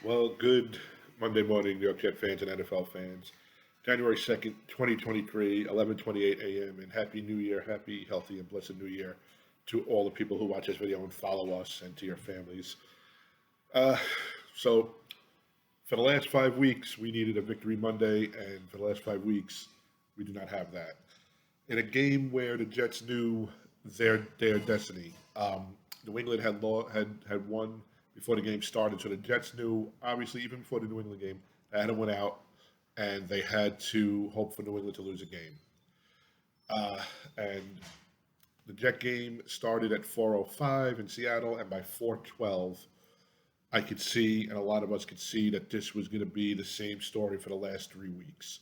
Well, good Monday morning, New York Jet fans and NFL fans. January 2nd, 2023, 11:28 a.m. and Happy New Year, happy, healthy, and blessed New Year to all the people who watch this video and follow us and to your families. Uh, so, for the last 5 weeks, we needed a victory Monday, and for the last 5 weeks, we do not have that. In a game where the Jets knew their destiny, New England had won before the game started, so the Jets knew obviously even before the New England game they had to win out, and they had to hope for New England to lose a game. And the Jet game started at 4:05 in Seattle, and by 4:12, I could see, and a lot of us could see that this was going to be the same story for the last 3 weeks.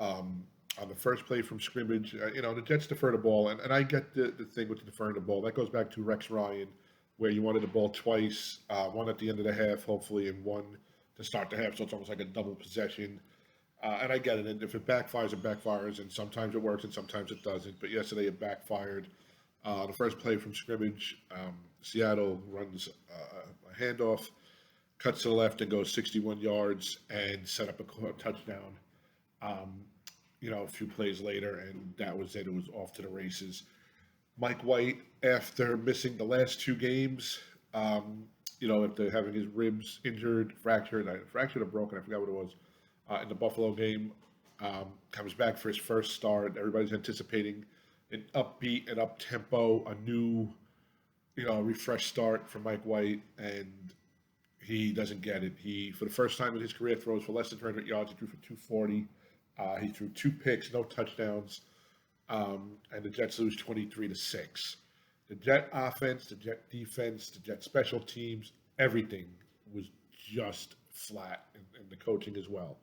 On the first play from scrimmage, the Jets defer the ball, and I get the thing with deferring the ball. That goes back to Rex Ryan, where you wanted the ball twice, one at the end of the half, hopefully, and one to start the half, so it's almost like a double possession. And I get it, and if it backfires, and sometimes it works and sometimes it doesn't. But yesterday it backfired. The first play from scrimmage, Seattle runs a handoff, cuts to the left and goes 61 yards and set up a touchdown. Um, a few plays later, and that was it. It was off to the races. Mike White, after missing the last 2 games, after having his ribs injured, fractured or broken, I forgot what it was, in the Buffalo game, comes back for his first start. Everybody's anticipating an upbeat and up tempo, a new, refresh start for Mike White, and he doesn't get it. He, for the first time in his career, throws for less than 300 yards. He threw for 240. He threw 2 picks, no touchdowns, and the Jets lose 23-6. The Jet offense, the Jet defense, the Jet special teams, everything was just flat, and the coaching as well.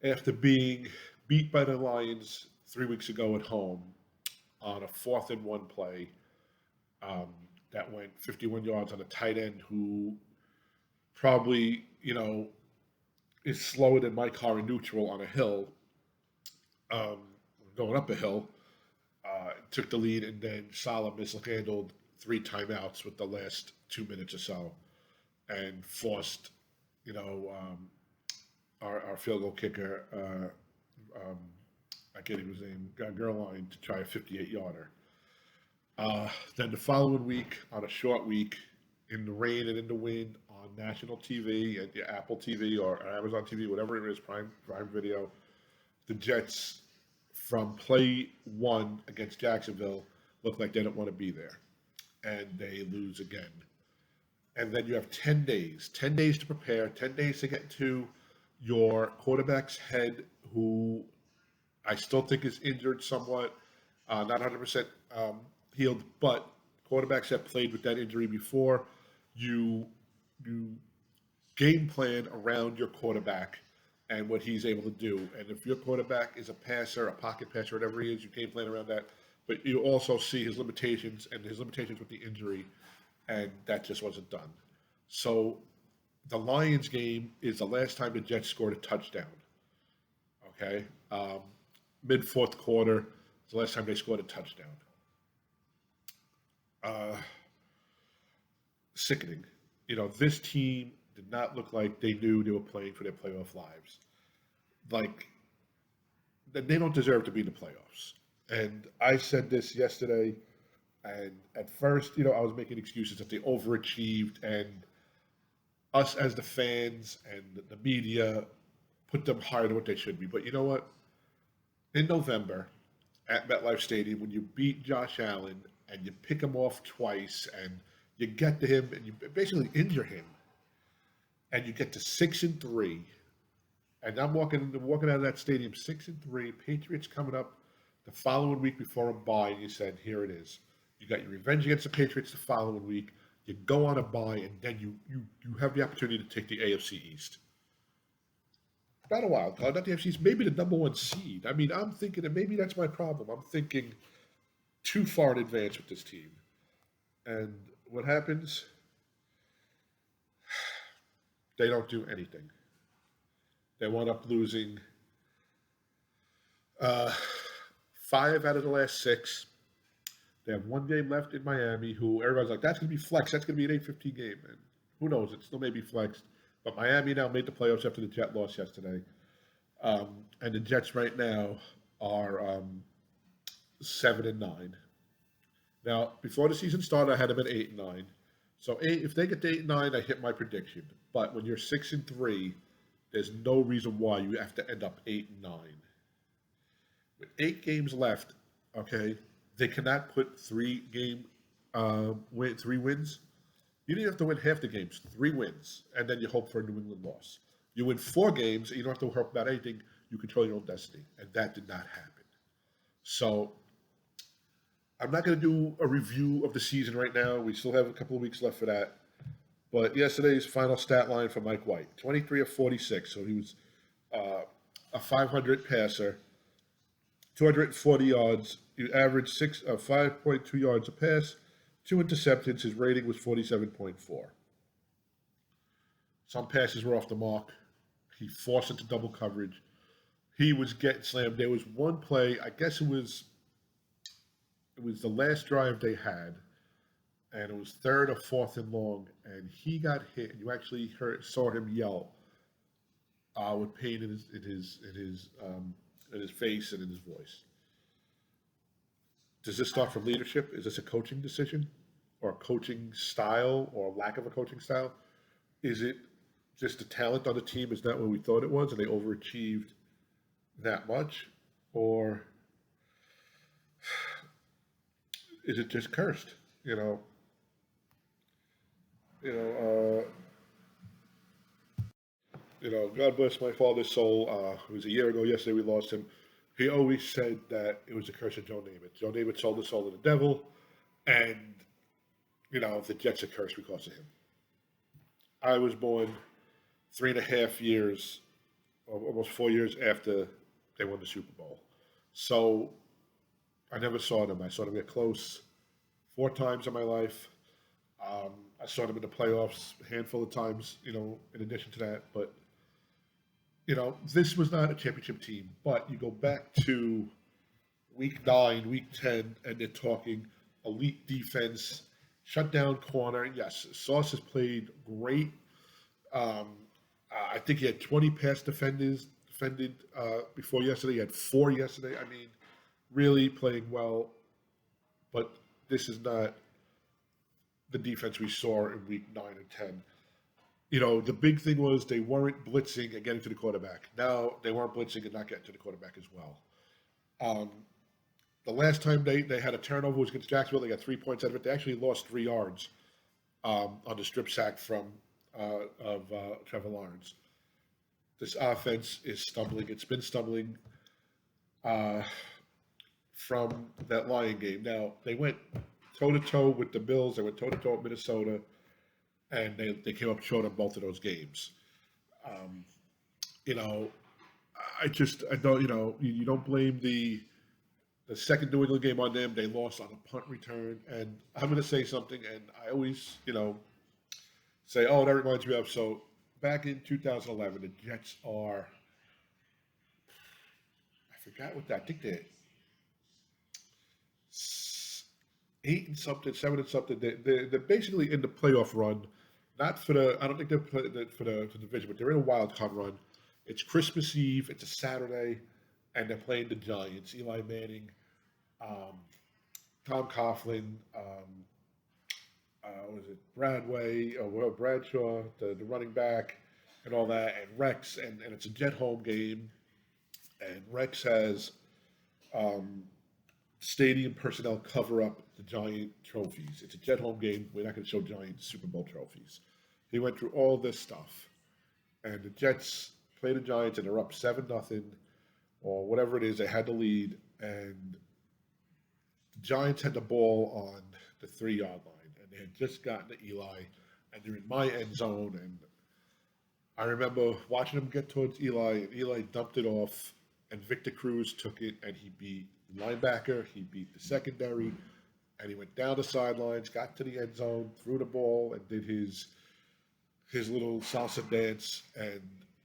After being beat by the Lions 3 weeks ago at home on a 4th-and-1 play um, that went 51 yards on a tight end who probably, is slower than my car in neutral on a hill, um, going up a hill, took the lead, and then Salah mishandled 3 timeouts with the last 2 minutes or so, and forced, our field goal kicker, I can't even his name, Gerline, to try a 58-yarder. Then the following week, on a short week, in the rain and in the wind, on national TV, and your Apple TV or Amazon TV, whatever it is, Prime Video, the Jets from play one against Jacksonville look like they don't want to be there, and they lose again. And then you have 10 days to prepare, 10 days to get to your quarterback's head, who I still think is injured somewhat, not 100% healed, but quarterbacks have played with that injury before. You game plan around your quarterback and what he's able to do. And if your quarterback is a passer, a pocket passer, whatever he is, you game plan around that. But you also see his limitations and his limitations with the injury, and that just wasn't done. So the Lions game is the last time the Jets scored a touchdown. Okay, mid fourth quarter is the last time they scored a touchdown. Uh, Sickening. This team did not look like they knew they were playing for their playoff lives. Like, they don't deserve to be in the playoffs. And I said this yesterday, and at first, I was making excuses that they overachieved, and us as the fans and the media put them higher than what they should be. But you know what? In November at MetLife Stadium, when you beat Josh Allen and you pick him off twice and you get to him and you basically injure him, and you get to 6-3, and I'm walking out of that stadium 6-3. Patriots coming up the following week before a bye, and you said, here it is. You got your revenge against the Patriots the following week. You go on a bye, and then you have the opportunity to take the AFC East. Not a wild card, not the AFC East, maybe the number one seed. I mean, I'm thinking, and maybe that's my problem. I'm thinking too far in advance with this team. And what happens? They don't do anything. They wound up losing 5 out of the last 6. They have 1 game left in Miami, who everybody's like, that's going to be flexed. That's going to be an 8-15 game. And who knows? It still may be flexed. But Miami now made the playoffs after the Jet loss yesterday. And the Jets right now are 7-9. Now, before the season started, I had them at 8-9. So if they get to 8-9, I hit my prediction. But when you're 6-3, there's no reason why you have to end up 8-9. With 8 games left, okay, they cannot put 3 wins. You don't have to win half the games, 3 wins, and then you hope for a New England loss. You win 4 games, and you don't have to hope about anything. You control your own destiny, and that did not happen. So I'm not going to do a review of the season right now. We still have a couple of weeks left for that. But yesterday's final stat line for Mike White: 23 of 46. So he was uh, a 500 passer, 240 yards. He averaged 5.2 yards a pass, 2 interceptions. His rating was 47.4. Some passes were off the mark. He forced into double coverage. He was getting slammed. There was one play. I guess it was the last drive they had, and it was third or fourth and long, and he got hit. And you actually saw him yell with pain in his face and in his voice. Does this start from leadership? Is this a coaching decision, or a coaching style, or lack of a coaching style? Is it just the talent on the team is not what we thought it was, and they overachieved that much, or is it just cursed? You know. God bless my father's soul. It was a year ago yesterday we lost him. He always said that it was a curse of Joe Namath. Joe Namath sold the soul to the devil, and the Jets are cursed because of him. I was born 3.5 years, almost 4 years after they won the Super Bowl. So I never saw them. I saw them get close 4 times in my life. I saw them in the playoffs a handful of times, in addition to that. But, this was not a championship team. But you go back to week 9, week 10, and they're talking elite defense, shutdown corner. Yes, Sauce has played great. Um, I think he had 20 pass defended before yesterday. He had 4 yesterday. I mean, really playing well. But this is not the defense we saw in week 9 and 10. The big thing was they weren't blitzing and getting to the quarterback. Now they weren't blitzing and not getting to the quarterback as well. Um, the last time they had a turnover was against Jacksonville. They got 3 points out of it. They actually lost 3 yards on the strip sack of Trevor Lawrence. This offense is stumbling. It's been stumbling uh, from that Lion game. Now, they went toe-to-toe with the Bills. They went toe-to-toe with Minnesota, and they came up short on both of those games. Um, you know, I don't, you don't blame the second New England game on them. They lost on a punt return, and I'm going to say something, and I always, say, oh, that reminds me of, so back in 2011, the Jets are, I forgot what that, I think they're 8 and something, 7 and something. They're basically in the playoff run, not for the, I don't think they're for the division, but they're in a wild card run. It's Christmas Eve, it's a Saturday, and they're playing the Giants. Eli Manning, um, Tom Coughlin, was it Bradshaw, the running back, and all that, and Rex, and it's a Jet home game, and Rex has um, stadium personnel cover up the Giant trophies. It's a Jet home game. We're not going to show Giant Super Bowl trophies. He went through all this stuff, and the Jets play the Giants, and they're up 7-0, or whatever it is. They had the lead, and the Giants had the ball on the 3-yard line, and they had just gotten to Eli, and they're in my end zone. And I remember watching them get towards Eli, and Eli dumped it off, and Victor Cruz took it, and he beat the linebacker, he beat the secondary, and he went down the sidelines, got to the end zone, threw the ball, and did his little salsa dance. And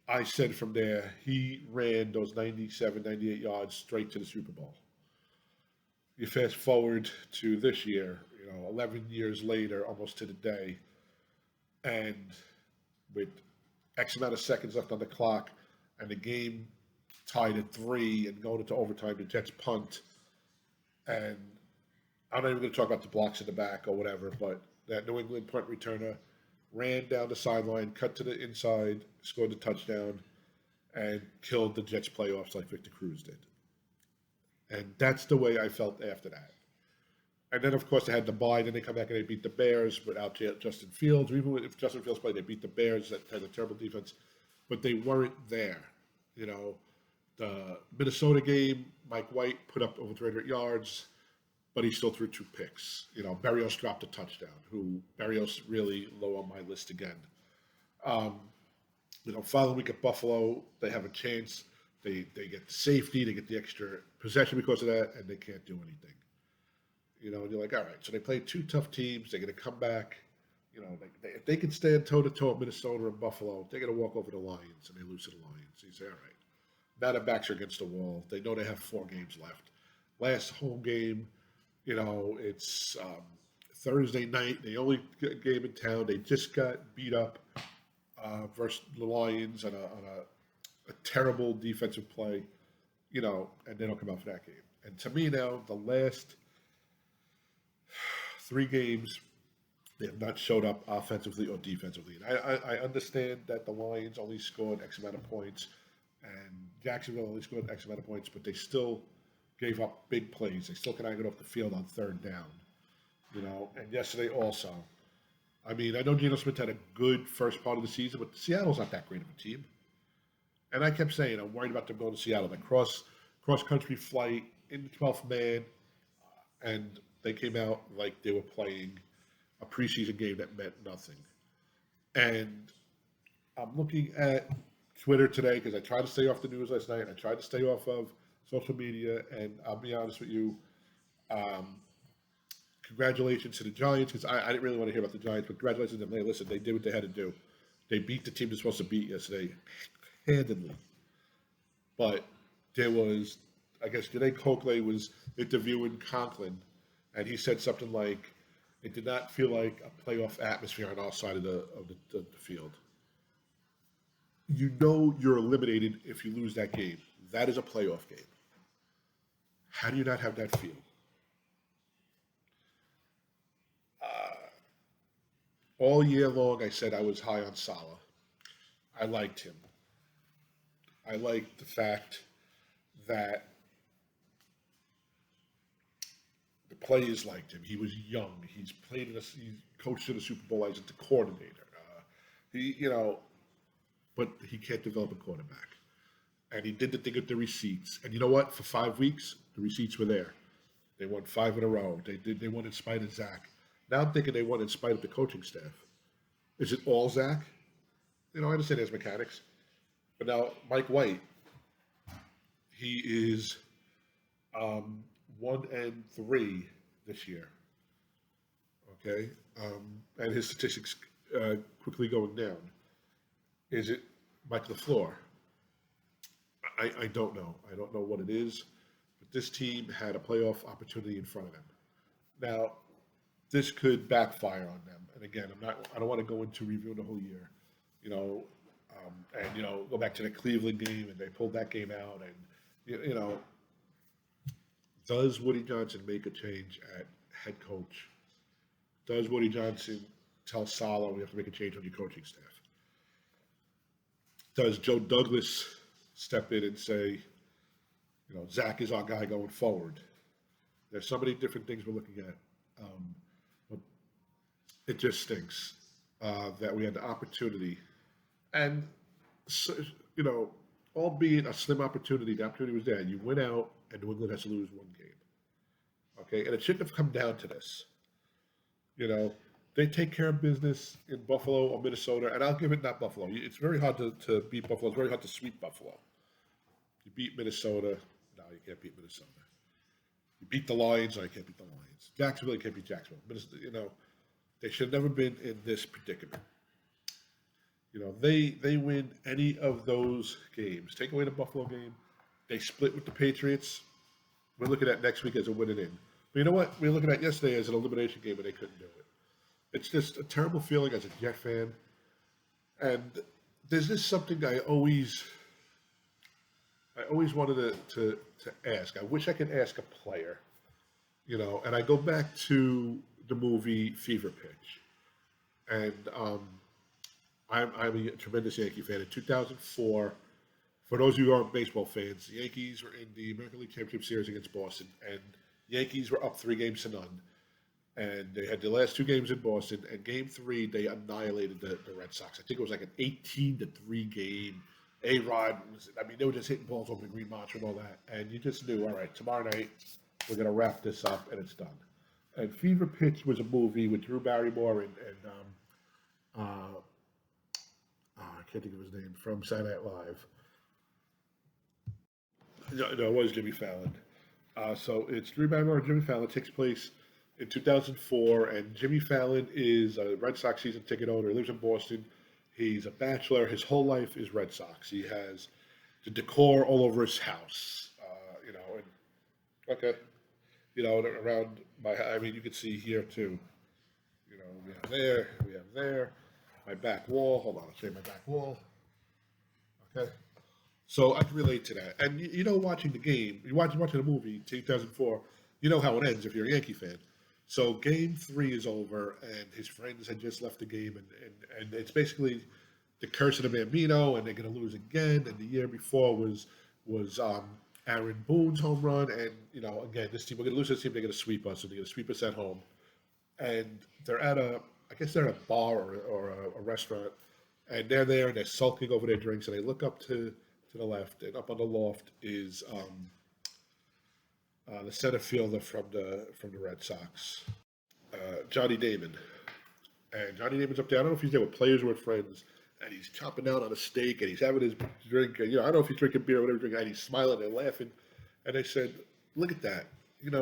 I said from there, he ran those 97, 98 yards straight to the Super Bowl. You fast forward to this year, 11 years later, almost to the day, and with X amount of seconds left on the clock, and the game tied at 3 and going into overtime. The Jets punt, and I'm not even going to talk about the blocks in the back or whatever, but that New England punt returner ran down the sideline, cut to the inside, scored the touchdown, and killed the Jets playoffs like Victor Cruz did. And that's the way I felt after that. And then, of course, they had the bye. Then they come back and they beat the Bears without Justin Fields. Or even if Justin Fields played, they beat the Bears that had a terrible defense. But they weren't there. You know, the Minnesota game, Mike White put up over 300 yards, but he still threw 2 picks. You know, Berrios dropped a touchdown, Berrios really low on my list again. You know, following week at Buffalo, they have a chance. They get the safety, they get the extra possession because of that, and they can't do anything. You know, and you're like, all right, so they played 2 tough teams. They're going to come back. You know, if they can stand toe-to-toe at Minnesota and Buffalo, they're going to walk over the Lions, and they lose to the Lions. So you say, all right, now their backs are against the wall. They know they have 4 games left. Last home game, you know, it's Thursday night. The only game in town. They just got beat up versus the Lions on a terrible defensive play, you know, and they don't come out for that game. And to me now, the last 3 games, they have not showed up offensively or defensively. And I understand that the Lions only scored X amount of points and Jacksonville only scored X amount of points, but they still gave up big plays. They still cannot get off the field on 3rd down, you know. And yesterday also, I mean, I know Geno Smith had a good first part of the season, but Seattle's not that great of a team. And I kept saying, I'm worried about them going to Seattle. That cross-country flight in the 12th man, and they came out like they were playing a preseason game that meant nothing. And I'm looking at Twitter today because I tried to stay off the news last night. I tried to stay off of social media, and I'll be honest with you, congratulations to the Giants, because I didn't really want to hear about the Giants, but congratulations to them. Hey, listen, they did what they had to do. They beat the team they're supposed to beat yesterday handedly. But there was, I guess, Janae Coakley was interviewing Conklin, and he said something like, it did not feel like a playoff atmosphere on our side of the field. You know you're eliminated if you lose that game. That is a playoff game. How do you not have that feel? All year long, I said I was high on Salah. I liked him. I liked the fact that the players liked him. He was young. He's coached in the Super Bowl as a coordinator. But he can't develop a quarterback. And he did the thing with the receipts. And you know what? For 5 weeks, the receipts were there. They won 5 in a row. They won in spite of Zach. Now I'm thinking they won in spite of the coaching staff. Is it all Zach? You know, I understand his mechanics. But now Mike White, he is 1-3 this year. Okay? And his statistics quickly going down. Is it Mike LaFleur? I don't know. I don't know what it is. But this team had a playoff opportunity in front of them. Now, this could backfire on them. And again, I don't want to go into reviewing the whole year. You know, go back to the Cleveland game, and they pulled that game out. And you know, does Woody Johnson make a change at head coach? Does Woody Johnson tell Salah we have to make a change on your coaching staff? Does Joe Douglas step in and say, you know, Zach is our guy going forward? There's so many different things we're looking at. But it just stinks that we had the opportunity. And, so, you know, albeit a slim opportunity, the opportunity was there. You win out, and New England has to lose 1 game. Okay? And it shouldn't have come down to this. You know, they take care of business in Buffalo or Minnesota, and I'll give it not Buffalo. It's very hard to beat Buffalo. It's very hard to sweep Buffalo. You beat Minnesota. No, you can't beat Minnesota. You beat the Lions. No, you can't beat the Lions. Jacksonville, you can't beat Jacksonville. You know, they should have never been in this predicament. You know, they win any of those games. Take away the Buffalo game. They split with the Patriots. We're looking at next week as a win and in. But you know what? We're looking at yesterday as an elimination game, and they couldn't do it. It's just a terrible feeling as a Jet fan. And there's this something I always wanted to ask. I wish I could ask a player, and I go back to the movie Fever Pitch, and I'm a tremendous Yankee fan. In 2004, for those of you who aren't baseball fans, the Yankees were in the American League Championship Series against Boston, and Yankees were up 3 games to none. And they had the last 2 games in Boston. And Game 3, they annihilated the Red Sox. I think it was like an 18-3 game. A Rod was, I mean, they were just hitting balls over the green monster and all that. And you just knew, all right, tomorrow night, we're going to wrap this up, and it's done. And Fever Pitch was a movie with Drew Barrymore and I can't think of his name, from Saturday Night Live. No, it was Jimmy Fallon. So it's Drew Barrymore and Jimmy Fallon. It takes place in 2004, and Jimmy Fallon is a Red Sox season ticket owner. He lives in Boston. He's a bachelor. His whole life is Red Sox. He has the decor all over his house. And okay, around I mean, you can see here too. We have there, my back wall. Hold on, I'll show you my back wall. Okay. So I can relate to that. And watching the game, watching the movie 2004, you know how it ends if you're a Yankee fan. So Game 3 is over, and his friends had just left the game, and it's basically the curse of the Bambino, and they're going to lose again. And the year before was Aaron Boone's home run, and again, this team, we're going to lose this team. They're going to sweep us, and they're going to sweep us at home. And they're I guess they're at a bar or a restaurant, and they're there and they're sulking over their drinks, and they look up to the left, and up on the loft is the center fielder from the Red Sox, Johnny Damon. And Johnny Damon's up there. I don't know if he's there with players or with friends, and he's chopping down on a steak, and he's having his drink. And, I don't know if he's drinking beer or whatever he's drinking, and he's smiling and laughing. And they said, "Look at that! He's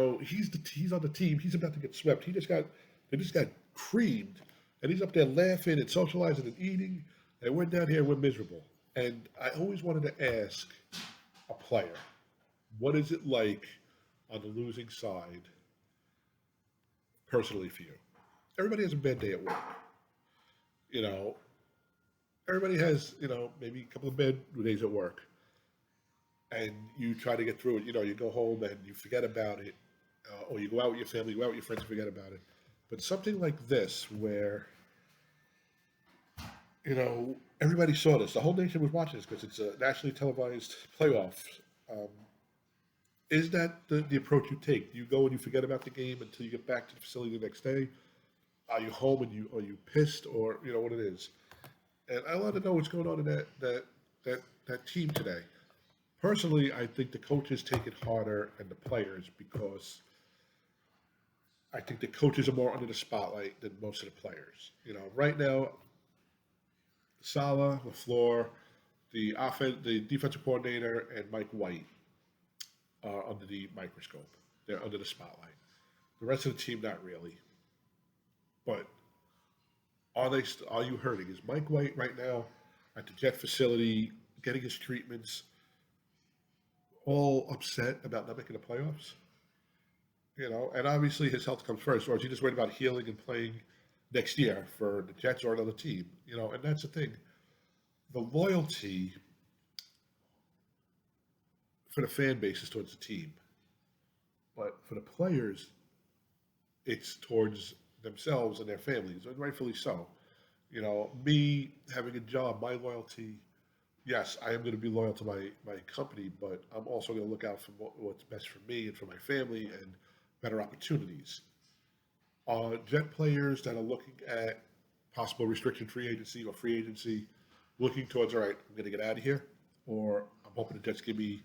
on the team. He's about to get swept. They just got creamed, and he's up there laughing and socializing and eating, and we're down here, we're miserable." And I always wanted to ask a player, what is it like on the losing side, personally for you? Everybody has a bad day at work. You know, everybody has, maybe a couple of bad days at work. And you try to get through it. You go home and you forget about it. Or you go out with your family, you go out with your friends and forget about it. But something like this, where everybody saw this. The whole nation was watching this because it's a nationally televised playoff. Um, is that the approach you take? Do you go and you forget about the game until you get back to the facility the next day? Are you home and are you pissed, or what it is? And I want to know what's going on in that team today. Personally, I think the coaches take it harder and the players, because I think the coaches are more under the spotlight than most of the players. Right now, Sala, LaFleur, the defensive coordinator, and Mike White are under the microscope. They're under the spotlight. The rest of the team, not really. But are you hurting? Is Mike White right now at the Jet facility getting his treatments, all upset about not making the playoffs? And obviously his health comes first. Or is he just worried about healing and playing next year for the Jets or another team? And that's the thing. The loyalty for the fan base is towards the team, but for the players, it's towards themselves and their families, and rightfully so. Me having a job, my loyalty, yes, I am going to be loyal to my company, but I'm also going to look out for what's best for me and for my family and better opportunities. Jet players that are looking at possible restriction free agency or free agency, looking towards, all right, I'm going to get out of here, or I'm hoping the Jets give me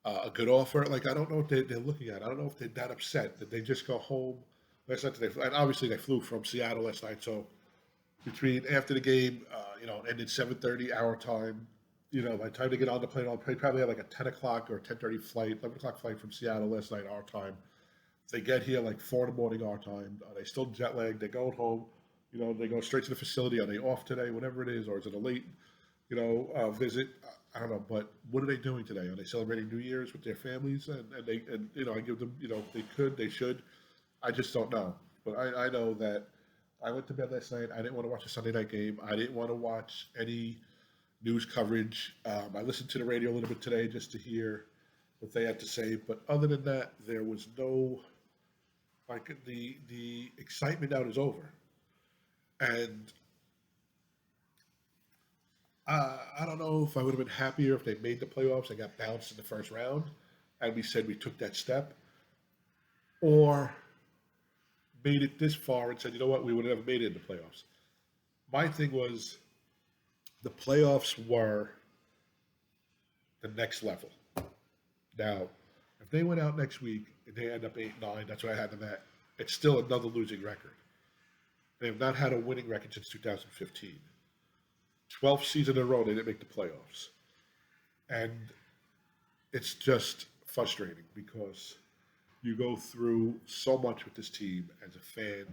a good offer. Like, I don't know what they're looking at. I don't know if they're that upset that they just go home last night. And obviously they flew from Seattle last night, so between after the game, it ended 7:30 our time. By the time they get on the plane, they probably have like a 10 o'clock or 10:30 flight, 11 o'clock flight from Seattle last night our time. They get here like 4 in the morning our time. They still jet lagged. They're going home. They go straight to the facility. Are they off today? Whatever it is, or is it a late, visit? I don't know. But what are they doing today? Are they celebrating New Year's with their families? And I give them, they could, they should. I just don't know. But I know that I went to bed last night. I didn't want to watch a Sunday night game. I didn't want to watch any. news coverage. I listened to the radio a little bit today just to hear what they had to say, but other than that, there was no like the excitement now is over, and I don't know if I would have been happier if they made the playoffs and got bounced in the first round, and we said we took that step, or made it this far and said, you know what, we would have never made it in the playoffs. My thing was the playoffs were the next level. Now, if they went out next week and they end up 8-9, that's what I had them at. It's still another losing record. They have not had a winning record since 2015. 12th season in a row, they didn't make the playoffs. And it's just frustrating because you go through so much with this team as a fan,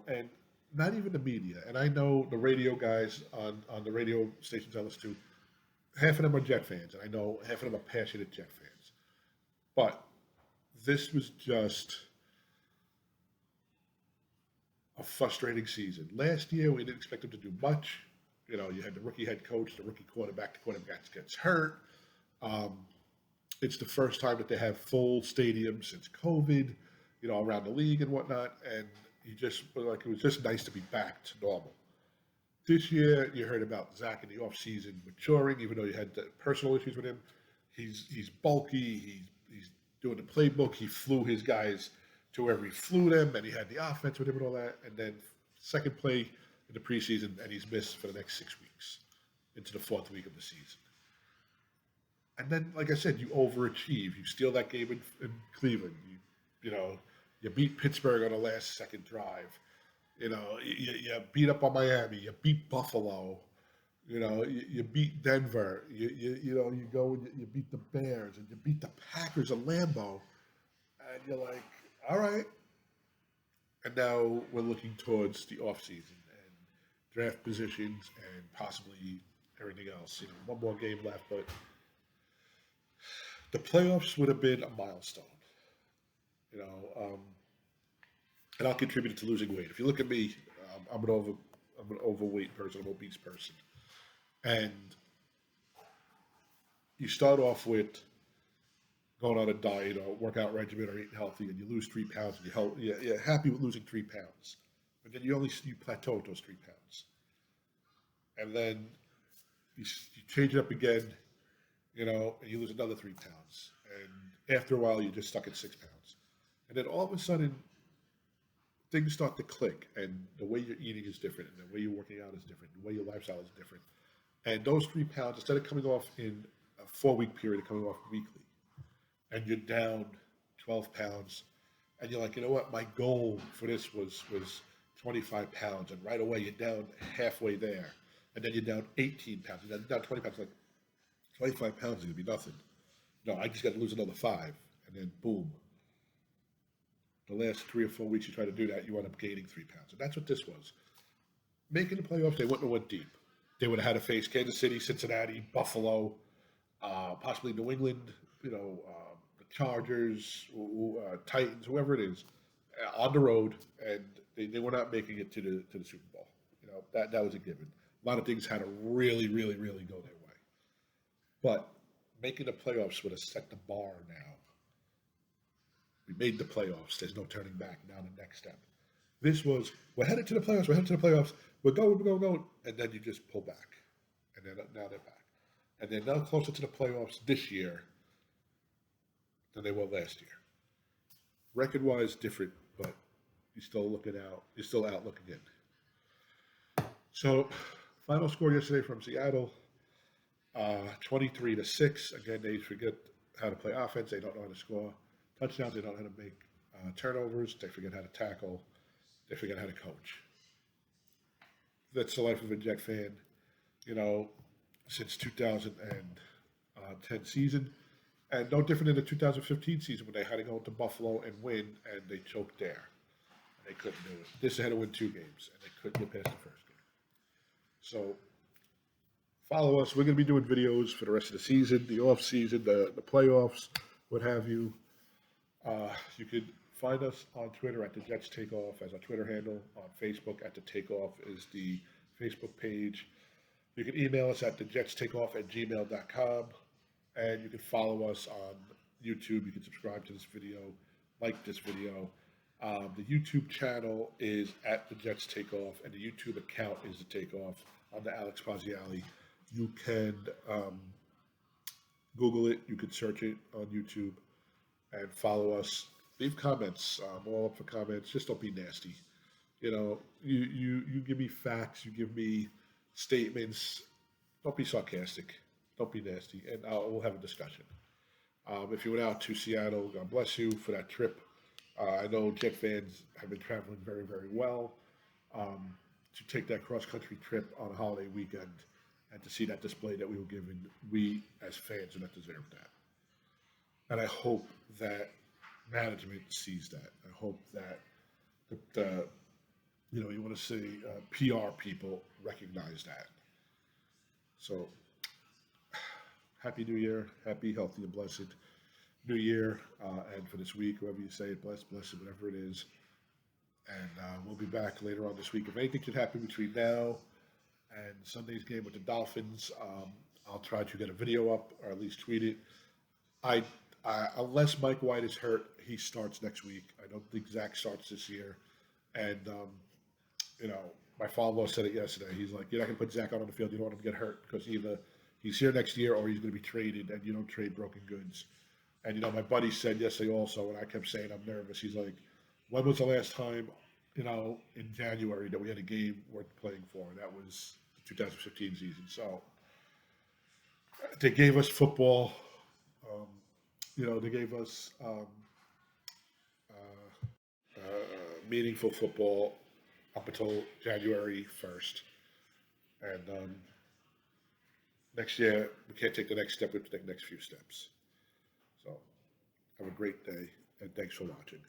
and not even the media. And I know the radio guys on the radio stations I listen to, half of them are Jet fans, and I know half of them are passionate Jet fans. But this was just a frustrating season. Last year, we didn't expect them to do much. You had the rookie head coach, the rookie quarterback. The quarterback gets hurt. It's the first time that they have full stadiums since COVID, around the league and whatnot. And it was just nice to be back to normal. This year, you heard about Zach in the offseason maturing, even though you had the personal issues with him. He's bulky. He's doing the playbook. He flew his guys to wherever he flew them, and he had the offense with him and all that. And then second play in the preseason, and he's missed for the next 6 weeks into the fourth week of the season. And then, like I said, you overachieve. You steal that game in Cleveland. You beat Pittsburgh on the last second drive. You beat up on Miami. You beat Buffalo. You beat Denver. You go and you beat the Bears, and you beat the Packers at Lambeau. And you're like, all right. And now we're looking towards the offseason and draft positions and possibly everything else. One more game left, but the playoffs would have been a milestone. And I'll contribute to losing weight. If you look at me, I'm an overweight person, I'm an obese person, and you start off with going on a diet or workout regimen or eating healthy, and you lose 3 pounds, and you're happy with losing 3 pounds, but then you plateau at those 3 pounds, and then you change it up again, and you lose another 3 pounds, and after a while you're just stuck at 6 pounds, and then all of a sudden things start to click, and the way you're eating is different, and the way you're working out is different, the way your lifestyle is different. And those 3 pounds, instead of coming off in a 4-week period, are coming off weekly. And you're down 12 pounds. And you're like, you know what? My goal for this was 25 pounds. And right away, you're down halfway there. And then you're down 18 pounds. And then down 20 pounds. Like, 25 pounds is going to be nothing. No, I just got to lose another 5. And then, boom. The last 3 or 4 weeks you try to do that, you end up gaining 3 pounds. And that's what this was. Making the playoffs, they wouldn't have went deep. They would have had to face Kansas City, Cincinnati, Buffalo, possibly New England, the Chargers, Titans, whoever it is, on the road, and they were not making it to the Super Bowl. That was a given. A lot of things had to really, really, really go their way. But making the playoffs would have set the bar now. We made the playoffs. There's no turning back. Now the next step. This was, we're headed to the playoffs. We're going. And then you just pull back. And then now they're back. And they're now closer to the playoffs this year than they were last year. Record-wise, different, but you're still looking out. You're still out looking in. So, final score yesterday from Seattle, 23-6. Again, they forget how to play offense. They don't know how to score touchdowns. They don't know how to make turnovers. They forget how to tackle. They forget how to coach. That's the life of a Jet fan, since 2010 season. And no different than the 2015 season when they had to go into Buffalo and win, and they choked there. They couldn't do it. This had to win 2 games, and they couldn't get past the first game. So, follow us. We're going to be doing videos for the rest of the season, the off season, the playoffs, what have you. You could find us on Twitter at the Jets Takeoff as our Twitter handle. On Facebook at the Takeoff is the Facebook page. You can email us at thejetstakeoff@gmail.com, and you can follow us on YouTube. You can subscribe to this video, like this video. The YouTube channel is at the Jets Takeoff, and the YouTube account is the Takeoff on the Alex Paziali. You can Google it. You can search it on YouTube and follow us. Leave comments. I'm all up for comments. Just don't be nasty. You give me facts. You give me statements. Don't be sarcastic. Don't be nasty, and we'll have a discussion. If you went out to Seattle, God bless you for that trip. I know Jet fans have been traveling very, very well. To take that cross-country trip on a holiday weekend and to see that display that we were given, we as fans do not deserve that. And I hope that management sees that. I hope that you want to say PR people recognize that. So, Happy New Year, happy, healthy, and blessed New Year, and for this week, whoever you say it, blessed, whatever it is. And we'll be back later on this week. If anything should happen between now and Sunday's game with the Dolphins, I'll try to get a video up or at least tweet it. Unless Mike White is hurt, he starts next week. I don't think Zach starts this year. And, my father-in-law said it yesterday. He's like, you're not going to put Zach out on the field. You don't want him to get hurt because either he's here next year or he's going to be traded, and you don't trade broken goods. And, my buddy said yesterday also, and I kept saying I'm nervous. He's like, when was the last time, in January that we had a game worth playing for? And that was the 2015 season. So they gave us football. They gave us meaningful football up until January 1st. And next year, we can't take the next step. We have to take the next few steps. So have a great day, and thanks for watching.